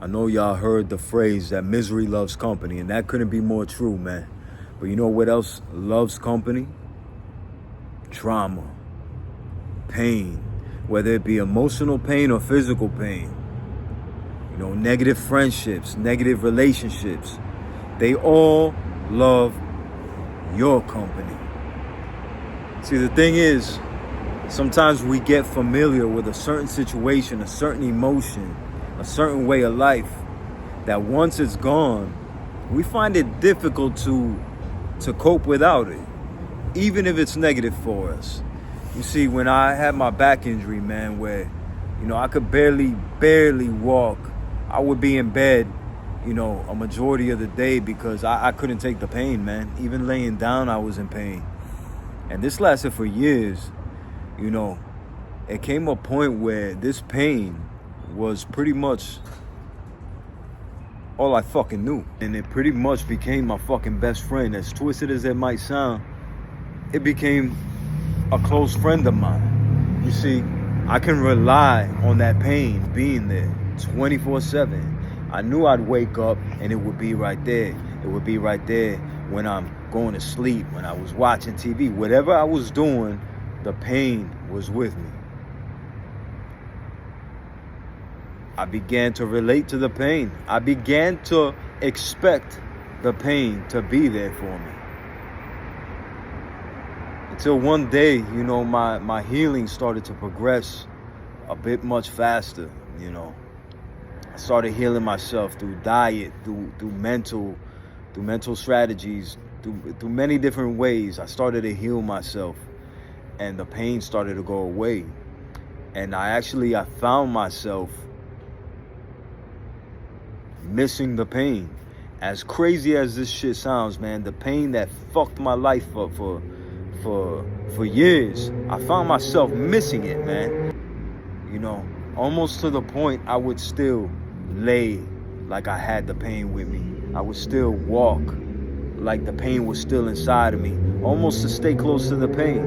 I know y'all heard the phrase that misery loves company, and that couldn't be more true, man. But you know what else loves company? Trauma, pain, whether it be emotional pain or physical pain. You know, negative friendships, negative relationships. They all love your company. See, the thing is, sometimes we get familiar with a certain situation, a certain emotion, a certain way of life, that once it's gone, we find it difficult to cope without it, even if it's negative for us. You see, when I had my back injury, man, where, I could barely walk, I would be in bed, a majority of the day because I couldn't take the pain, man. Even laying down, I was in pain. And this lasted for years. It came a point where this pain was pretty much all I fucking knew. And it pretty much became my fucking best friend. As twisted as it might sound, it became a close friend of mine. You see, I can rely on that pain being there 24/7. I knew I'd wake up and it would be right there. It would be right there when I'm going to sleep, when I was watching TV. Whatever I was doing, the pain was with me. I began to relate to the pain. I began to expect the pain to be there for me. Until one day, my healing started to progress a bit much faster, I started healing myself through diet, through mental strategies, through many different ways. I started to heal myself and the pain started to go away. And I found myself missing the pain. As crazy as this shit sounds, man, the pain that fucked my life up for years, I found myself missing it, man. Almost to the point I would still lay like I had the pain with me. I would still walk like the pain was still inside of me, almost to stay close to the pain.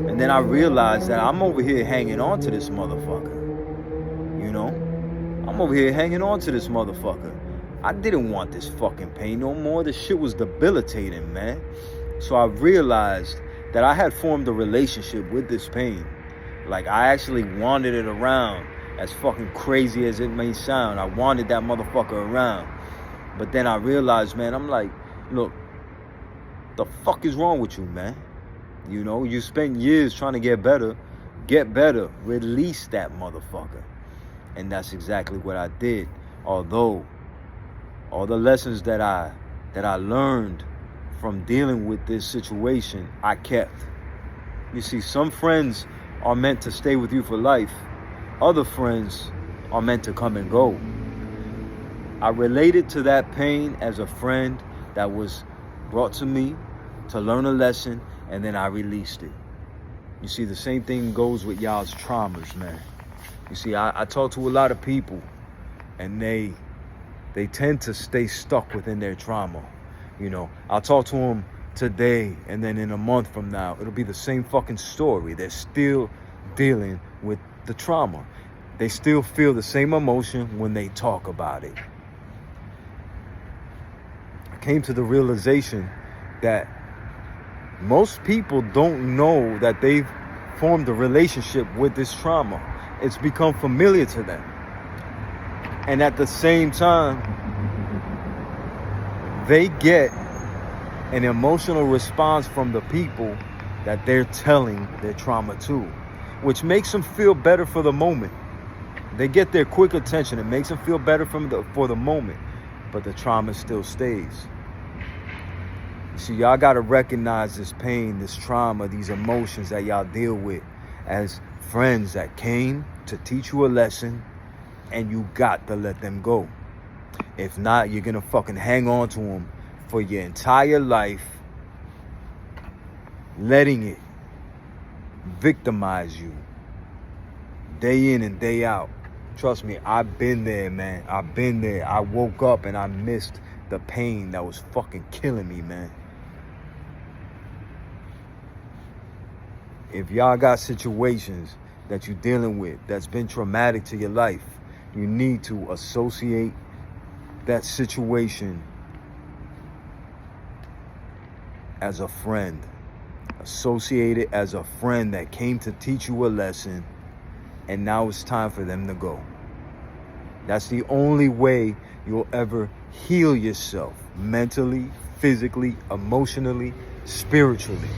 And then I realized that I'm over here hanging on to this motherfucker. I'm over here hanging on to this motherfucker. I didn't want this fucking pain no more. This shit was debilitating, man. So I realized that I had formed a relationship with this pain. Like, I actually wanted it around. As fucking crazy as it may sound, I wanted that motherfucker around. But then I realized, man, I'm like, look, the fuck is wrong with you, man? You spent years trying to get better, release that motherfucker. And that's exactly what I did. Although all the lessons that I learned from dealing with this situation, I kept. You see, some friends are meant to stay with you for life. Other friends are meant to come and go. I related to that pain as a friend that was brought to me to learn a lesson, and then I released it. You see, the same thing goes with y'all's traumas, man. You see, I talk to a lot of people, and they tend to stay stuck within their trauma. I'll talk to them today, and then in a month from now, it'll be the same fucking story. They're still dealing with the trauma. They still feel the same emotion when they talk about it. I came to the realization that most people don't know that they've formed a relationship with this trauma. It's become familiar to them. And at the same time, they get an emotional response from the people that they're telling their trauma to, which makes them feel better for the moment. They get their quick attention. It makes them feel better for the moment, but the trauma still stays. See, y'all got to recognize this pain, this trauma, these emotions that y'all deal with as friends that came to teach you a lesson, and you got to let them go. If not, you're going to fucking hang on to them for your entire life, letting it victimize you day in and day out. Trust me, I've been there, man. I've been there. I woke up and I missed the pain that was fucking killing me, man. If y'all got situations that you're dealing with that's been traumatic to your life, you need to associate that situation as a friend. Associate it as a friend that came to teach you a lesson, and now it's time for them to go. That's the only way you'll ever heal yourself mentally, physically, emotionally, spiritually.